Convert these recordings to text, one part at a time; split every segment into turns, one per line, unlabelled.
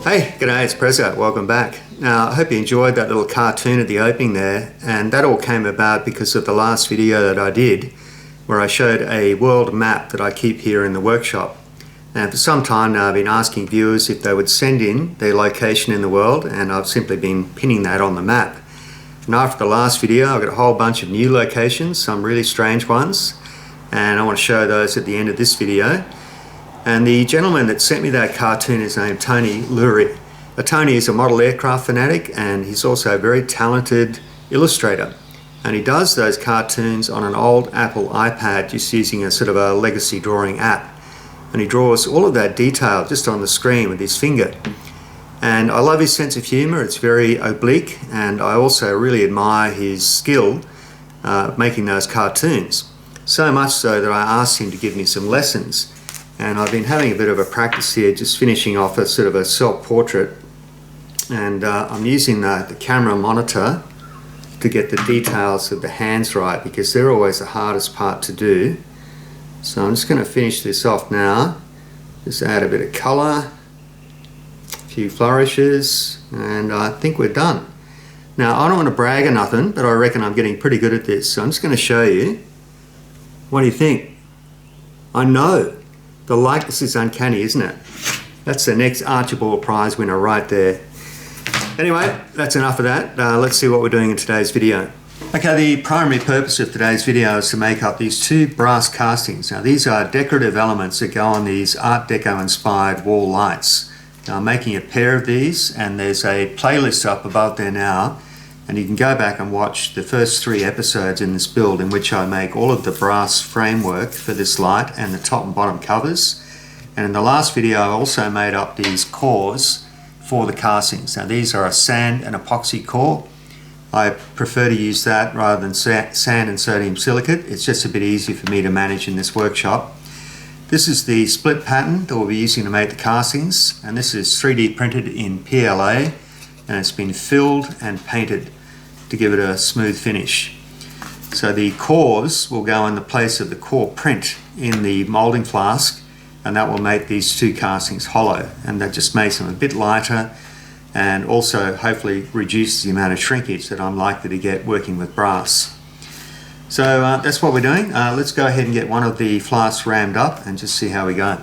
Hey, g'day, it's Prezzo. Welcome back. Now, I hope you enjoyed that little cartoon at the opening there, and that all came about because of the last video that I did where I showed a world map that I keep here in the workshop. And for some time now I've been asking viewers if they would send in their location in the world, and I've simply been pinning that on the map. And after the last video I've got a whole bunch of new locations, some really strange ones, and I want to show those at the end of this video. And the gentleman that sent me that cartoon is named Tony Lurie. Tony is a model aircraft fanatic, and he's also a very talented illustrator. And he does those cartoons on an old Apple iPad, just using a sort of a legacy drawing app. And he draws all of that detail just on the screen with his finger. And I love his sense of humour. It's very oblique, and I also really admire his skill making those cartoons. So much so that I asked him to give me some lessons. And I've been having a bit of a practice here, just finishing off a sort of a self-portrait, and I'm using the camera monitor to get the details of the hands right, because they're always the hardest part to do. So I'm just going to finish this off now. Just add a bit of colour, a few flourishes, and I think we're done. Now, I don't want to brag or nothing, but I reckon I'm getting pretty good at this, so I'm just going to show you. What do you think? I know! The likeness is uncanny, isn't it? That's the next Archibald Prize winner right there. Anyway, that's enough of that. Let's see what we're doing in today's video. Okay, the primary purpose of today's video is to make up these two brass castings. Now, these are decorative elements that go on these Art Deco inspired wall lights. Now, I'm making a pair of these, and there's a playlist up above there now, and you can go back and watch the first 3 episodes in this build, in which I make all of the brass framework for this light and the top and bottom covers. And in the last video I also made up these cores for the castings. Now, these are a sand and epoxy core. I prefer to use that rather than sand and sodium silicate. It's just a bit easier for me to manage in this workshop. This is the split pattern that we'll be using to make the castings, and this is 3D printed in PLA, and it's been filled and painted to give it a smooth finish. So the cores will go in the place of the core print in the moulding flask, and that will make these two castings hollow, and that just makes them a bit lighter, and also hopefully reduces the amount of shrinkage that I'm likely to get working with brass. So that's what we're doing. Let's go ahead and get one of the flasks rammed up and just see how we go.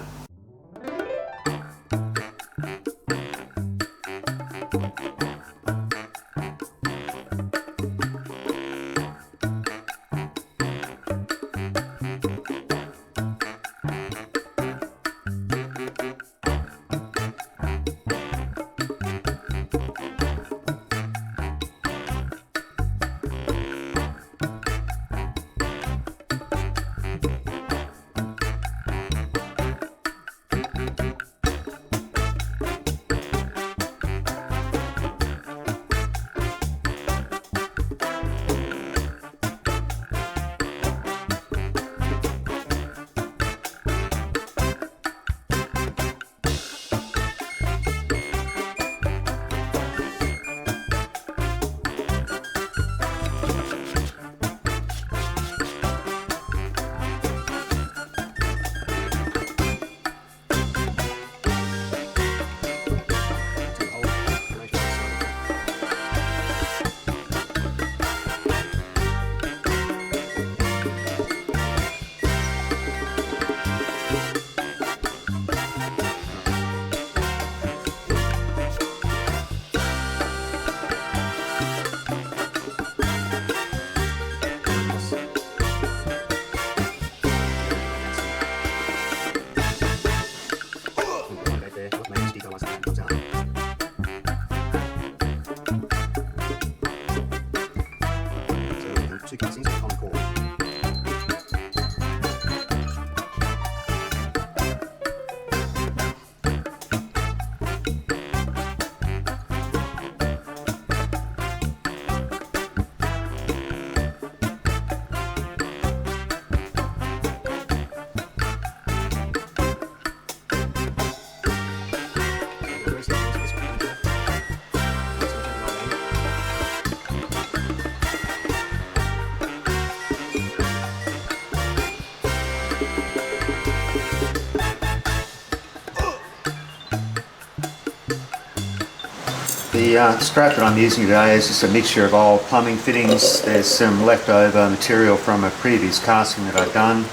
The scrap that I'm using today is just a mixture of old plumbing fittings. There's some leftover material from a previous casting that I've done.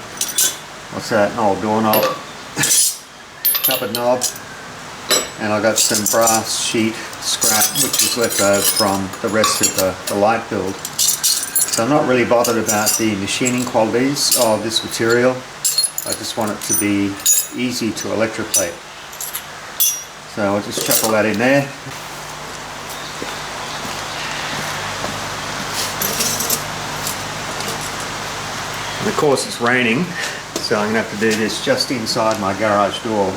What's that? An old doorknob, cupboard knob, and I've got some brass sheet scrap which is left over from the rest of the light build. So I'm not really bothered about the machining qualities of this material. I just want it to be easy to electroplate. So I'll just chuck all that in there. And of course it's raining, so I'm going to have to do this just inside my garage door.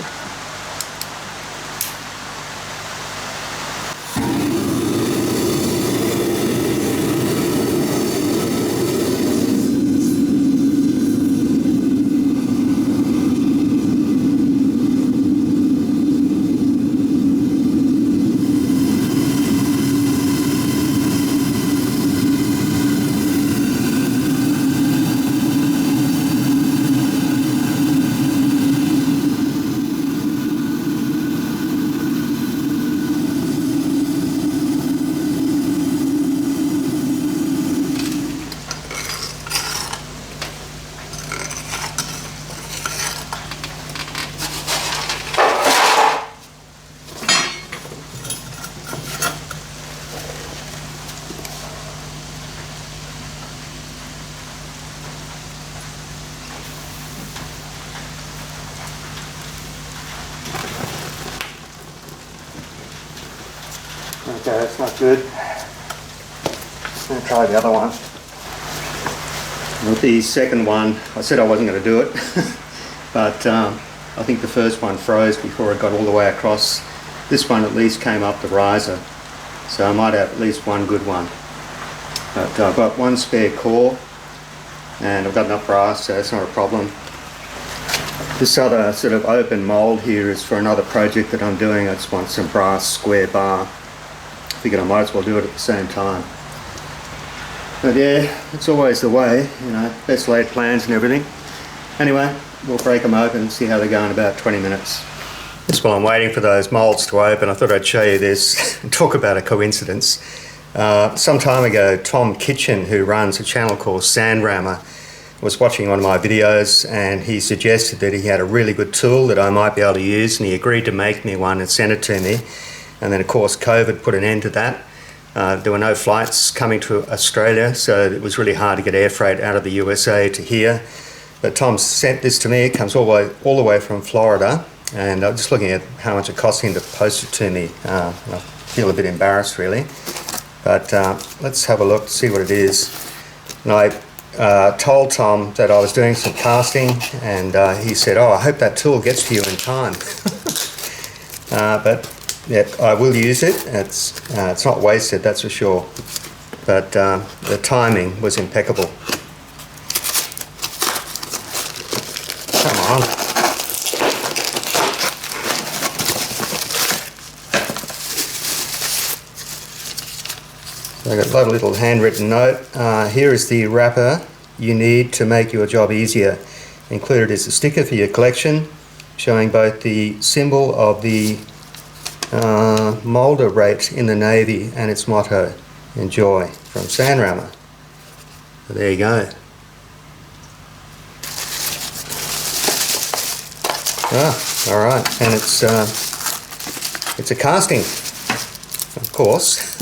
Okay, that's not good. I'm going to try the other one. With the second one, I said I wasn't going to do it, but I think the first one froze before it got all the way across. This one at least came up the riser, so I might have at least one good one. But I've got one spare core, and I've got enough brass, so that's not a problem. This other sort of open mould here is for another project that I'm doing. I just want some brass square bar. Figured I might as well do it at the same time. But yeah, it's always the way, you know, best laid plans and everything. Anyway, we'll break them open and see how they go in about 20 minutes. Just while I'm waiting for those moulds to open, I thought I'd show you this and talk about a coincidence. Some time ago, Tom Kitchen, who runs a channel called Sandrammer, was watching one of my videos, and he suggested that he had a really good tool that I might be able to use, and he agreed to make me one and send it to me. And then of course COVID put an end to that. There were no flights coming to Australia, so it was really hard to get air freight out of the USA to here. But Tom sent this to me. It comes all the way from Florida, and I'm just looking at how much it cost him to post it to me. I feel a bit embarrassed really, but let's have a look, see what it is. And I told Tom that I was doing some casting, and he said, "Oh, I hope that tool gets to you in time." But yeah, I will use it. It's not wasted, that's for sure. But the timing was impeccable. Come on. So I got a little handwritten note. Here is the wrapper you need to make your job easier. Included is a sticker for your collection, showing both the symbol of the moulder rate in the Navy and its motto, enjoy, from Sandrammer. So there you go. Alright, and it's a casting, of course.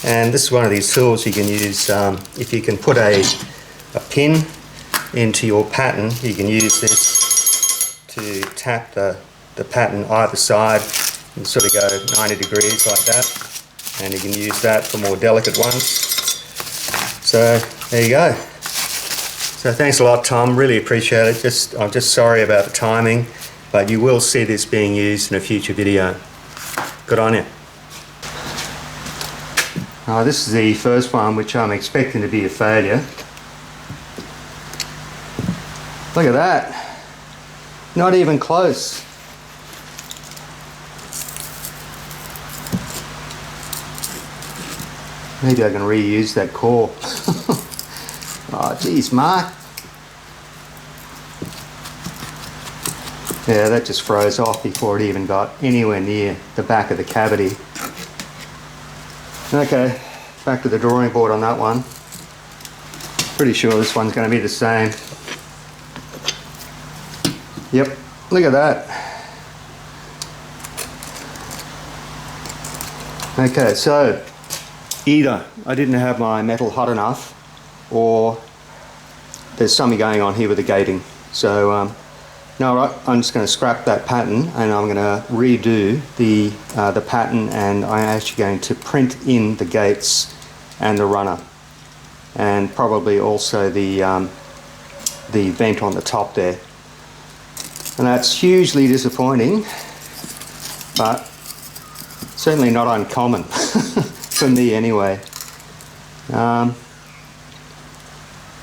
And this is one of these tools you can use. If you can put a pin into your pattern, you can use this to tap the pattern either side and sort of go 90 degrees like that, and you can use that for more delicate ones. So there you go. So thanks a lot, Tom, really appreciate it. I'm just sorry about the timing, but you will see this being used in a future video. Good on you. This is the first one, which I'm expecting to be a failure. Look at that, not even close. Maybe I can reuse that core. Oh geez, Mark. Yeah, that just froze off before it even got anywhere near the back of the cavity. Okay, back to the drawing board on that one. Pretty sure this one's going to be the same. Yep, look at that. Okay, so either I didn't have my metal hot enough, or there's something going on here with the gating. So no, right, I'm just going to scrap that pattern and I'm going to redo the pattern, and I'm actually going to print in the gates and the runner, and probably also the vent on the top there. And that's hugely disappointing, but certainly not uncommon for me anyway.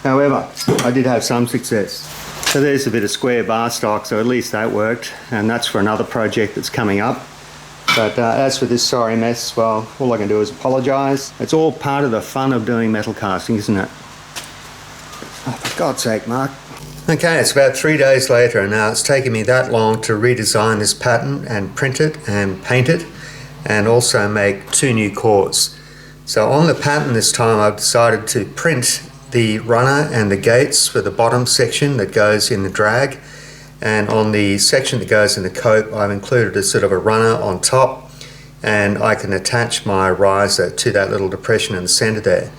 However, I did have some success. So there's a bit of square bar stock, so at least that worked, and that's for another project that's coming up. But as for this sorry mess, well, all I can do is apologise. It's all part of the fun of doing metal casting, isn't it? Oh, for God's sake, Mark. Okay, it's about 3 days later, and now it's taken me that long to redesign this pattern and print it and paint it, and also make 2 new cores. So on the pattern this time, I've decided to print the runner and the gates for the bottom section that goes in the drag, and on the section that goes in the cope, I've included a sort of a runner on top, and I can attach my riser to that little depression in the center there.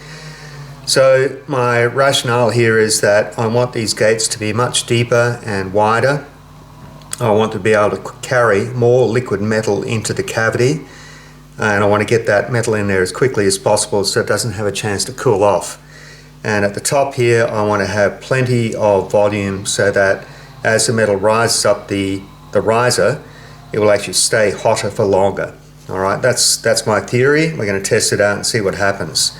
So my rationale here is that I want these gates to be much deeper and wider. I want to be able to carry more liquid metal into the cavity, and I want to get that metal in there as quickly as possible so it doesn't have a chance to cool off. And at the top here, I want to have plenty of volume so that as the metal rises up the riser, it will actually stay hotter for longer. All right, that's my theory. We're going to test it out and see what happens.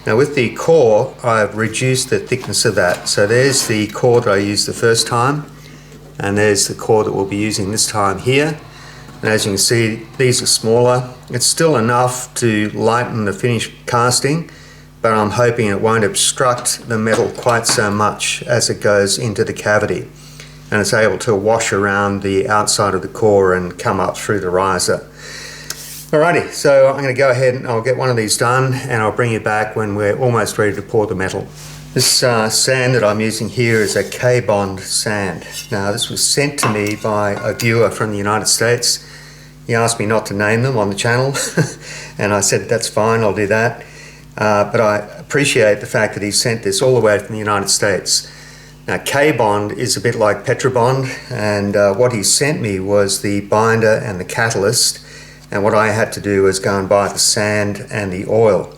Now with the core, I've reduced the thickness of that. So there's the core that I used the first time, and there's the core that we'll be using this time here. And as you can see, these are smaller. It's still enough to lighten the finished casting, but I'm hoping it won't obstruct the metal quite so much as it goes into the cavity, and it's able to wash around the outside of the core and come up through the riser. Alrighty, so I'm going to go ahead and I'll get one of these done, and I'll bring you back when we're almost ready to pour the metal. This sand that I'm using here is a K-Bond sand. Now this was sent to me by a viewer from the United States. He asked me not to name them on the channel and I said that's fine, I'll do that. But I appreciate the fact that he sent this all the way from the United States. Now K-Bond is a bit like Petrobond, and what he sent me was the binder and the catalyst, and what I had to do was go and buy the sand and the oil.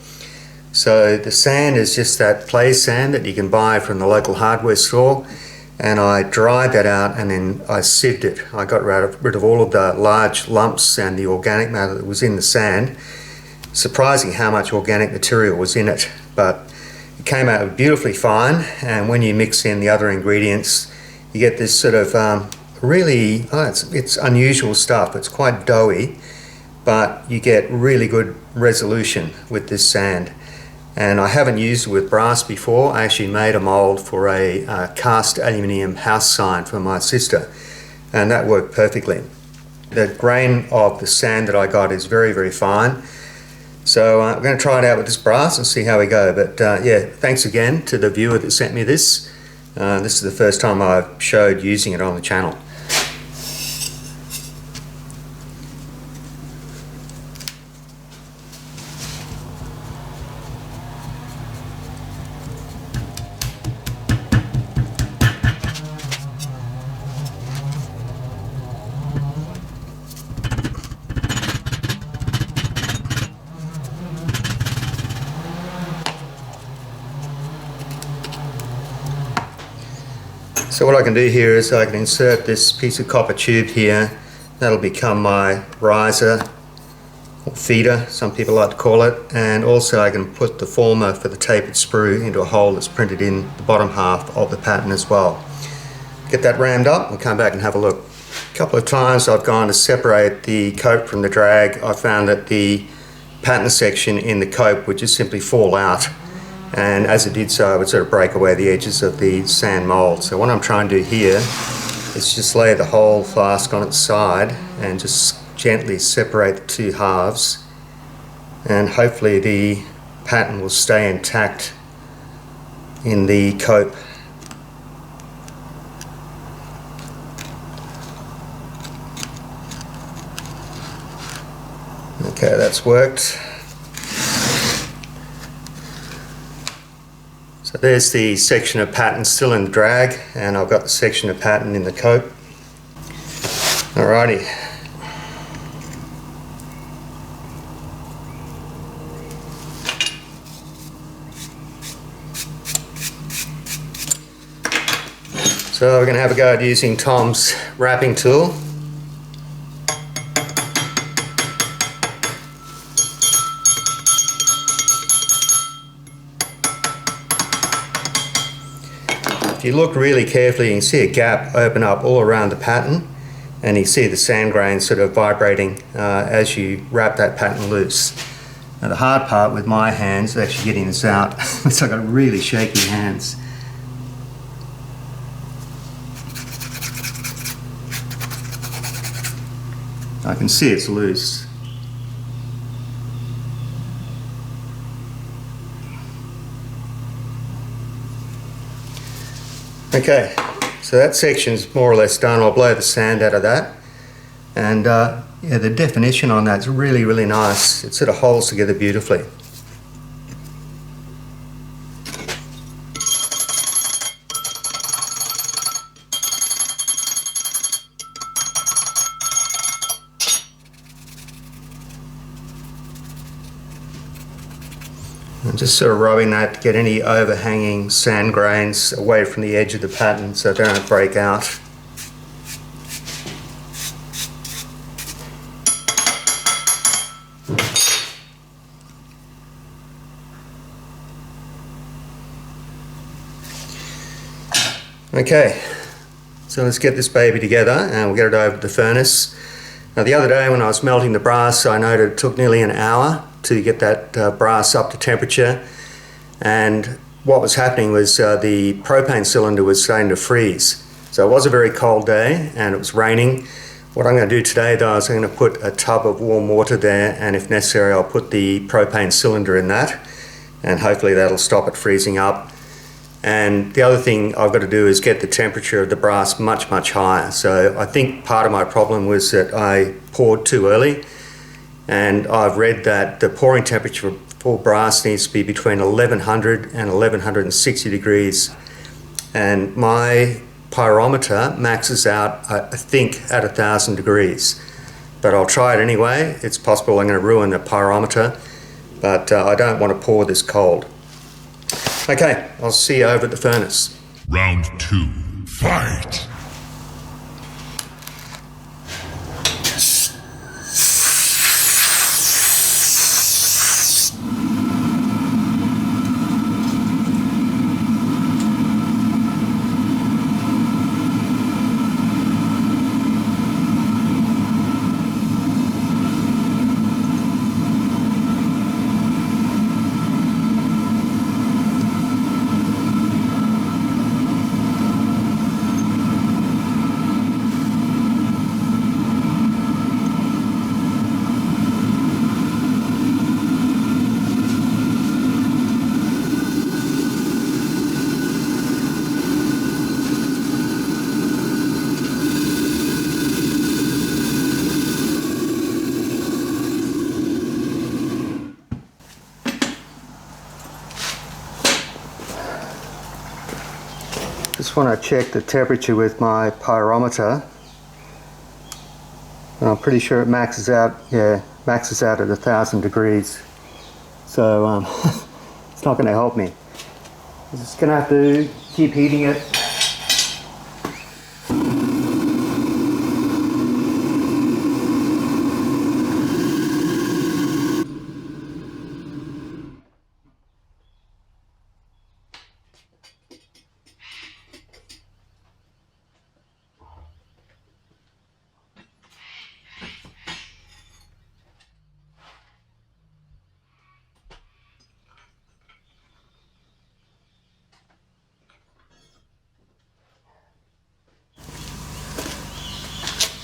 So the sand is just that play sand that you can buy from the local hardware store, and I dried that out and then I sieved it. I got rid of all of the large lumps and the organic matter that was in the sand. Surprising how much organic material was in it, but it came out beautifully fine, and when you mix in the other ingredients, you get this sort of it's unusual stuff. It's quite doughy, but you get really good resolution with this sand. And I haven't used it with brass before. I actually made a mold for a cast aluminium house sign for my sister, and that worked perfectly. The grain of the sand that I got is very, very fine. So I'm going to try it out with this brass and see how we go. But yeah, thanks again to the viewer that sent me this. This is the first time I've showed using it on the channel. So what I can do here is I can insert this piece of copper tube here. That'll become my riser, or feeder, some people like to call it, and also I can put the former for the tapered sprue into a hole that's printed in the bottom half of the pattern as well. Get that rammed up and come back and have a look. A couple of times I've gone to separate the cope from the drag. I found that the pattern section in the cope would just simply fall out, and as it did so, I would sort of break away the edges of the sand mold. So what I'm trying to do here is just lay the whole flask on its side and just gently separate the two halves and hopefully the pattern will stay intact in the cope. Okay, that's worked. So there's the section of pattern still in the drag, and I've got the section of pattern in the cope. Alrighty. So we're going to have a go at using Tom's wrapping tool. If you look really carefully, you can see a gap open up all around the pattern, and you see the sand grains sort of vibrating as you wrap that pattern loose. Now the hard part with my hands is actually getting this out. I've got really shaky hands. I can see it's loose. Okay, so that section's more or less done. I'll blow the sand out of that. And yeah, the definition on that's really, really nice. It sort of holds together beautifully. I'm just sort of rubbing that to get any overhanging sand grains away from the edge of the pattern so they don't break out. Okay, so let's get this baby together and we'll get it over to the furnace. Now the other day when I was melting the brass, I noted it took nearly an hour to get that brass up to temperature, and what was happening was the propane cylinder was starting to freeze. So it was a very cold day and it was raining. What I'm going to do today though is I'm going to put a tub of warm water there, and if necessary I'll put the propane cylinder in that, and hopefully that'll stop it freezing up. And the other thing I've got to do is get the temperature of the brass much, much higher. So I think part of my problem was that I poured too early, and I've read that the pouring temperature for brass needs to be between 1100 and 1160 degrees. And my pyrometer maxes out, I think, at 1000 degrees. But I'll try it anyway. It's possible I'm going to ruin the pyrometer, but I don't want to pour this cold. Okay, I'll see you over at the furnace.
Round 2, fight!
Just want to check the temperature with my pyrometer, and I'm pretty sure it maxes out, maxes out at 1000 degrees. So it's not going to help me. I'm just going to have to keep heating it.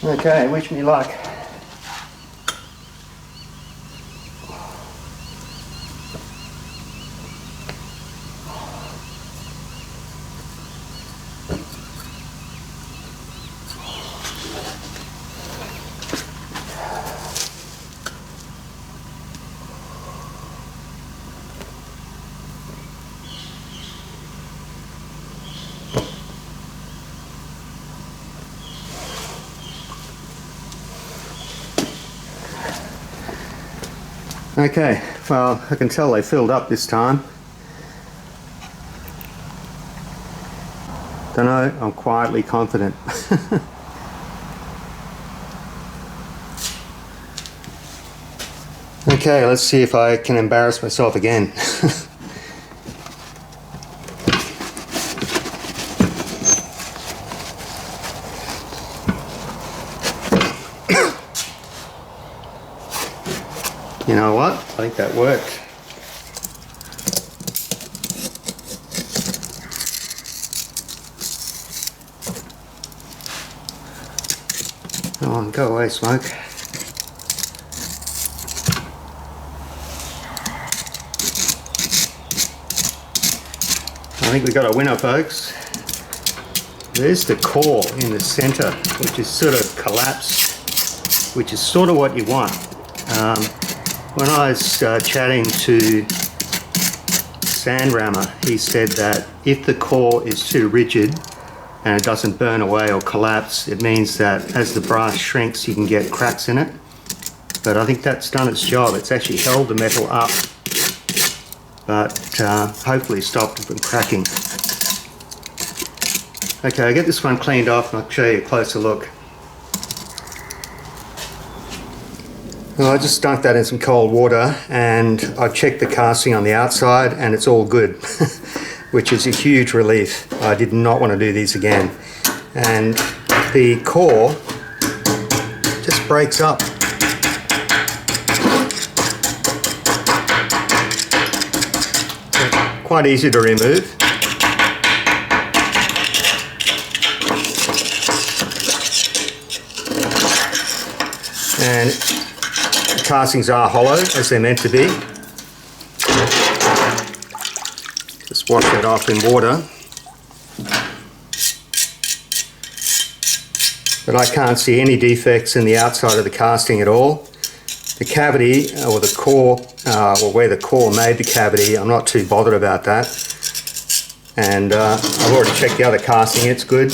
Okay, wish me luck. Okay, well, I can tell they filled up this time. Don't know, I'm quietly confident. Okay, let's see if I can embarrass myself again. You know what? I think that worked. Come on, go away, smoke. I think we got a winner, folks. There's the core in the center, which is sort of collapsed, which is sort of what you want. When I was chatting to Sandrammer, he said that if the core is too rigid and it doesn't burn away or collapse, it means that as the brass shrinks you can get cracks in it. But I think that's done its job. It's actually held the metal up, but hopefully stopped it from cracking. Okay, I'll get this one cleaned off and I'll show you a closer look. Well, I just dunked that in some cold water and I checked the casting on the outside and it's all good, which is a huge relief. I did not want to do these again. And the core just breaks up. Quite easy to remove. And the castings are hollow, as they're meant to be. Just wash that off in water. But I can't see any defects in the outside of the casting at all. The cavity, or the core, or where the core made the cavity, I'm not too bothered about that. And I've already checked the other casting, it's good.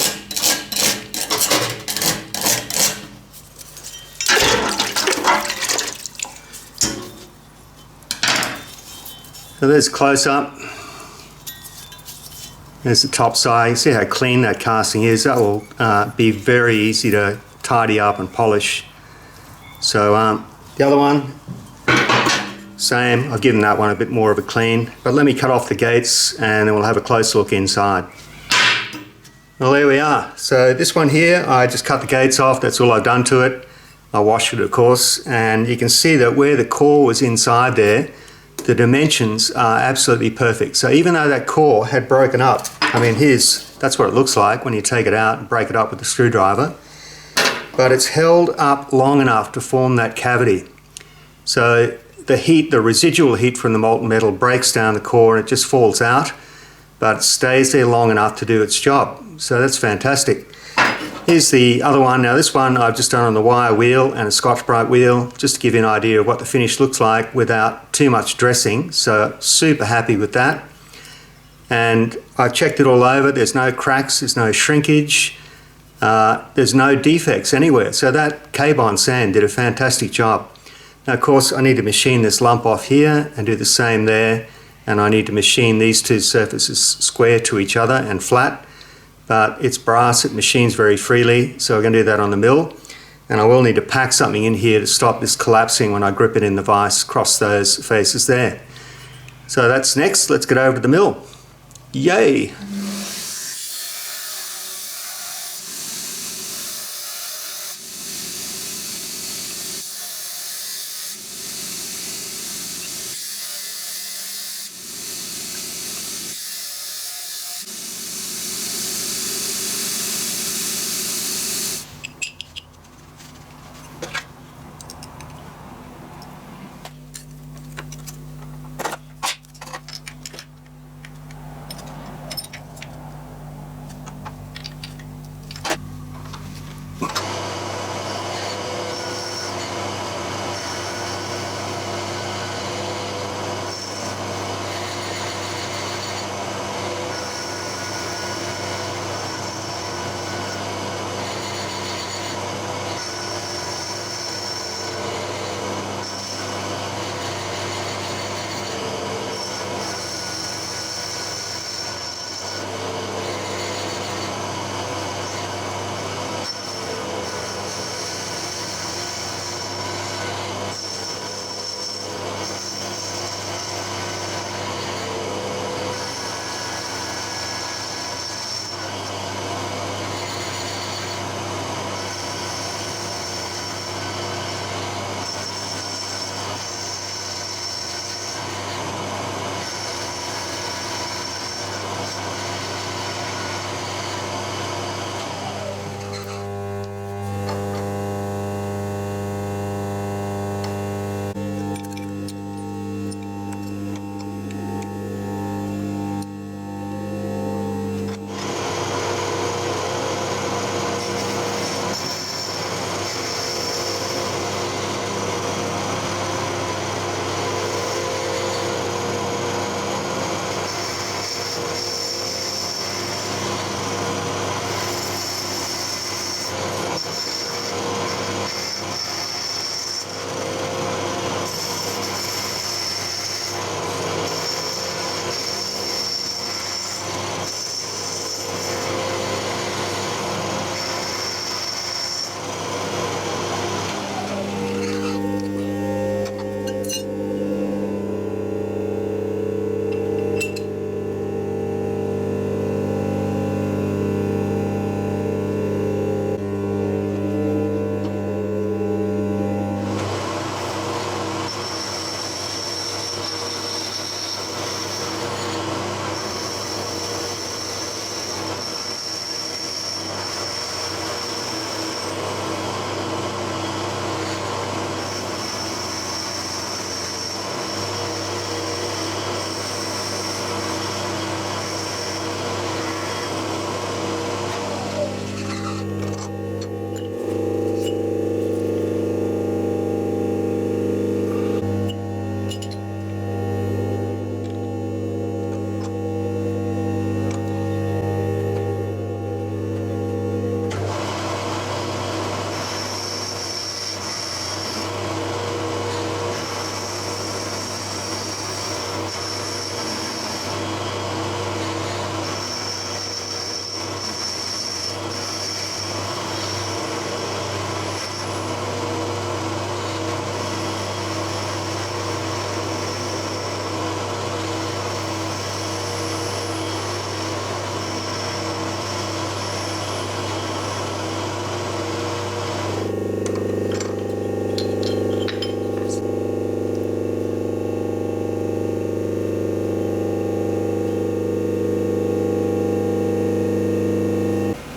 So there's close up. There's the top side. You see how clean that casting is. That will be very easy to tidy up and polish. So the other one, same. I've given that one a bit more of a clean. But let me cut off the gates and then we'll have a close look inside. Well, there we are. So this one here, I just cut the gates off. That's all I've done to it. I washed it, of course. And you can see that where the core was inside there, the dimensions are absolutely perfect. So even though that core had broken up, I mean, that's what it looks like when you take it out and break it up with a screwdriver. But it's held up long enough to form that cavity. So the heat, the residual heat from the molten metal breaks down the core and it just falls out, but it stays there long enough to do its job. So that's fantastic. Here's the other one. Now this one I've just done on the wire wheel and a Scotch-Brite wheel, just to give you an idea of what the finish looks like without too much dressing. So super happy with that. And I checked it all over. There's no cracks, there's no shrinkage, there's no defects anywhere. So that K-Bond sand did a fantastic job. Now of course I need to machine this lump off here and do the same there. And I need to machine these two surfaces square to each other and flat. But it's brass, it machines very freely, so we're going to do that on the mill. And I will need to pack something in here to stop this collapsing when I grip it in the vise across those faces there. So that's next. Let's get over to the mill. Yay!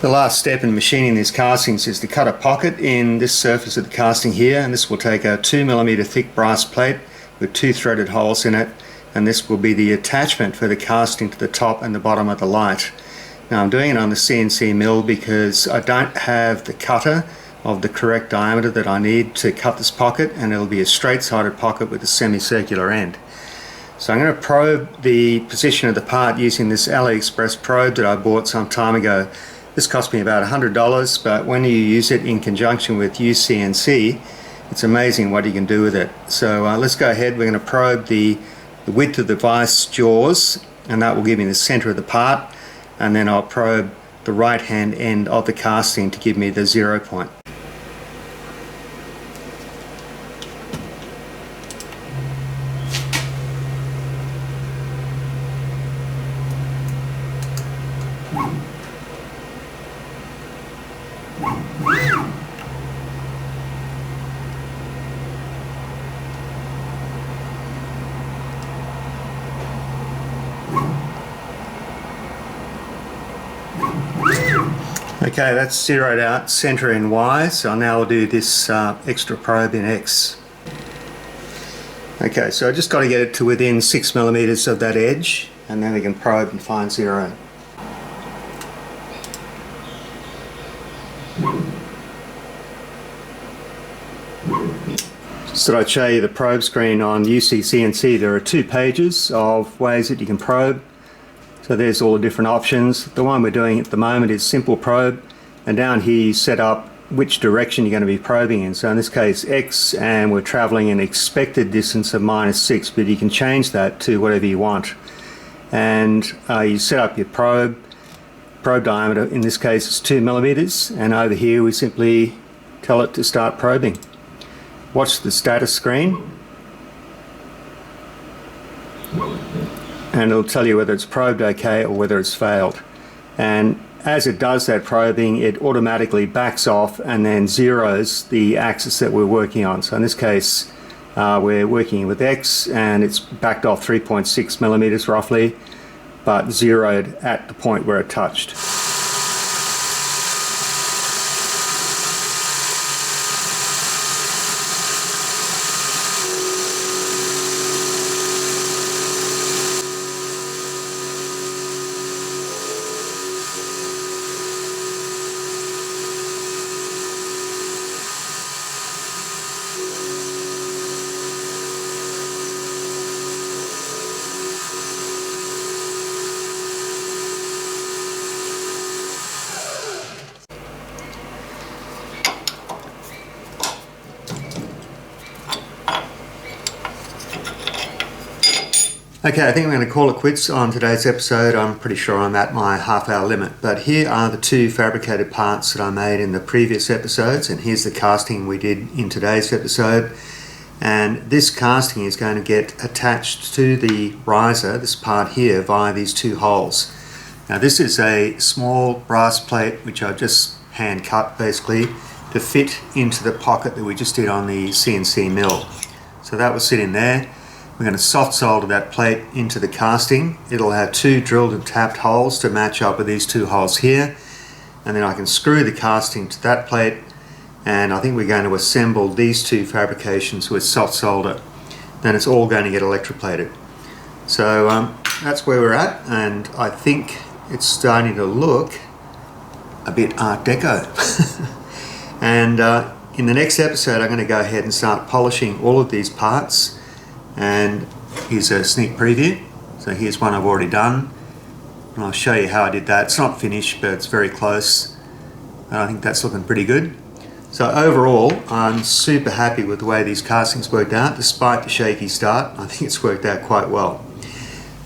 The last step in machining these castings is to cut a pocket in this surface of the casting here, and this will take a 2mm thick brass plate with 2 threaded holes in it, and this will be the attachment for the casting to the top and the bottom of the light. Now I'm doing it on the CNC mill because I don't have the cutter of the correct diameter that I need to cut this pocket, and it'll be a straight-sided pocket with a semicircular end. So I'm going to probe the position of the part using this AliExpress probe that I bought some time ago. This cost me about $100, but when you use it in conjunction with UCNC, it's amazing what you can do with it. So let's go ahead. We're going to probe the width of the vice jaws, and that will give me the center of the part, and then I'll probe the right hand end of the casting to give me the 0 point. Okay, that's zeroed out, center in Y, so now I'll do this extra probe in X. Okay, so I just got to get it to within 6mm of that edge, and then we can probe and find 0. So I'd show you the probe screen on UCCNC. There are 2 pages of ways that you can probe. So there's all the different options. The one we're doing at the moment is simple probe, and down here you set up which direction you're going to be probing in. So in this case X, and we're traveling an expected distance of -6, but you can change that to whatever you want. And you set up your probe diameter, in this case it's 2mm, and over here we simply tell it to start probing. Watch the status screen, and it'll tell you whether it's probed okay or whether it's failed. And as it does that probing, it automatically backs off and then zeroes the axis that we're working on. So in this case we're working with X, and it's backed off 3.6mm roughly, but zeroed at the point where it touched. Okay, I think I'm going to call it quits on today's episode. I'm pretty sure I'm at my half-hour limit. But here are the 2 fabricated parts that I made in the previous episodes, and here's the casting we did in today's episode. And this casting is going to get attached to the riser, this part here, via these 2 holes. Now this is a small brass plate which I've just hand cut basically to fit into the pocket that we just did on the CNC mill. So that will sit in there. We're going to soft solder that plate into the casting. It'll have 2 drilled and tapped holes to match up with these 2 holes here, and then I can screw the casting to that plate, and I think we're going to assemble these 2 fabrications with soft solder. Then it's all going to get electroplated. So that's where we're at, and I think it's starting to look a bit Art Deco. And in the next episode I'm going to go ahead and start polishing all of these parts. And here's a sneak preview. So here's one I've already done, and I'll show you how I did that. It's not finished, but it's very close, and I think that's looking pretty good. So overall, I'm super happy with the way these castings worked out, despite the shaky start. I think it's worked out quite well.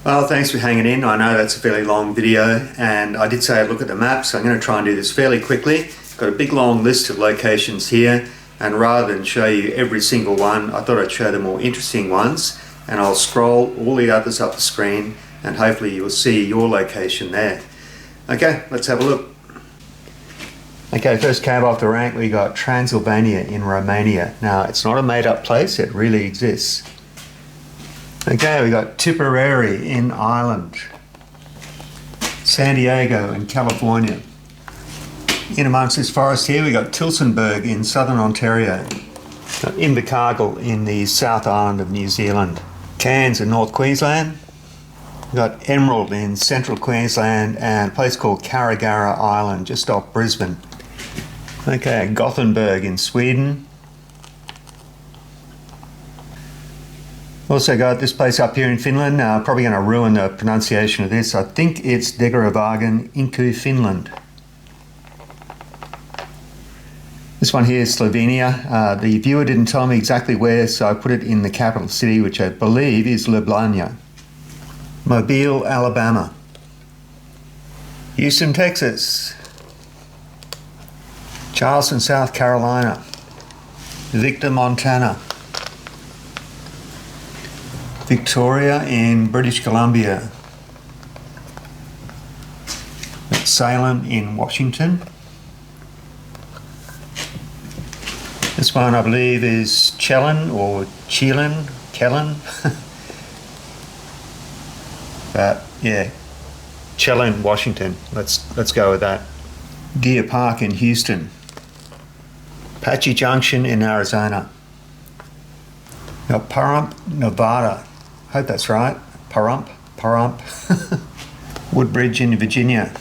Well, thanks for hanging in. I know that's a fairly long video, and I did say I'd look at the map, so I'm going to try and do this fairly quickly. I've got a big long list of locations here, and rather than show you every single one, I thought I'd show the more interesting ones, and I'll scroll all the others up the screen, and hopefully you'll see your location there. Okay, let's have a look. Okay, first cab off the rank, we got Transylvania in Romania. Now, it's not a made-up place, it really exists. Okay, we got Tipperary in Ireland, San Diego in California, In amongst this forest here, we got Tilsonburg in southern Ontario. Got Invercargill in the South Island of New Zealand. Cairns in North Queensland. We've got Emerald in central Queensland and a place called Carragara Island just off Brisbane. Okay, Gothenburg in Sweden. Also got this place up here in Finland. Probably going to ruin the pronunciation of this. I think it's Degeravagen, Inku, Finland. This one here is Slovenia. The viewer didn't tell me exactly where, so I put it in the capital city, which I believe is Ljubljana. Mobile, Alabama. Houston, Texas. Charleston, South Carolina. Victor, Montana. Victoria in British Columbia. Salem in Washington. This one I believe is Kellen. But yeah, Kellen, Washington. Let's go with that. Deer Park in Houston. Apache Junction in Arizona. Now Pahrump, Nevada. Hope that's right. Pahrump. Woodbridge in Virginia.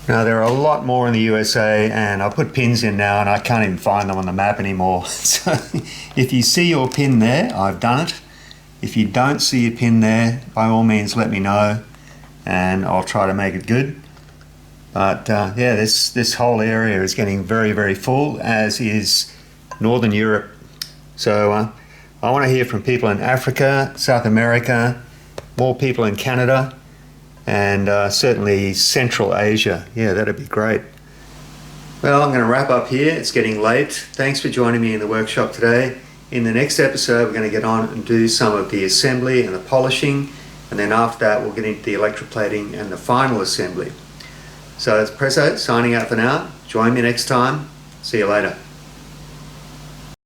Now there are a lot more in the USA, and I put pins in now and I can't even find them on the map anymore. So if you see your pin there, I've done it. If you don't see your pin there, by all means let me know and I'll try to make it good. But yeah, this whole area is getting very, very full, as is Northern Europe. So I want to hear from people in Africa, South America, more people in Canada, and certainly Central Asia. Yeah, that'd be great. Well, I'm going to wrap up here. It's getting late. Thanks for joining me in the workshop today. In the next episode, we're going to get on and do some of the assembly and the polishing, and then after that, we'll get into the electroplating and the final assembly. So it's Prezzo signing out for now. Join me next time. See you later.